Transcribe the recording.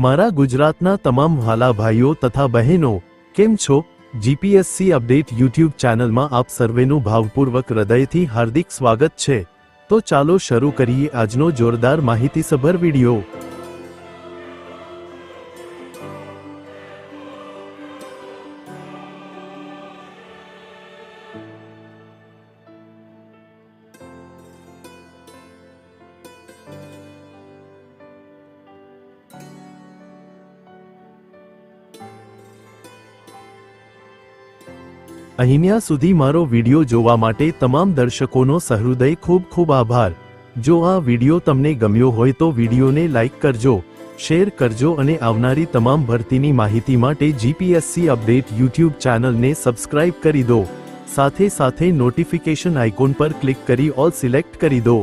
મારા ગુજરાતના તમામ વહાલા ભાઈઓ તથા બહેનો કેમ છો? જીપીએસસી અપડેટ યુટ્યુબ ચેનલમાં આપ સર્વેનું ભાવપૂર્વક હૃદયથી હાર્દિક સ્વાગત છે। તો ચાલો શરૂ કરીએ આજનો જોરદાર માહિતીસભર વિડિયો। અહીંયા સુધી મારો વિડિયો જોવા માટે તમામ દર્શકોનો સહૃદય ખૂબ ખૂબ આભાર। જો આ વિડિયો તમને ગમ્યો હોય તો વિડિયોને લાઈક કરજો, શેર કરજો અને આવનારી તમામ ભરતીની માહિતી માટે જીપીએસસી અપડેટ યુટ્યુબ ચેનલને સબસ્ક્રાઇબ કરી દો। સાથે સાથે નોટિફિકેશન આઇકોન પર ક્લિક કરી ઓલ સિલેક્ટ કરી દો।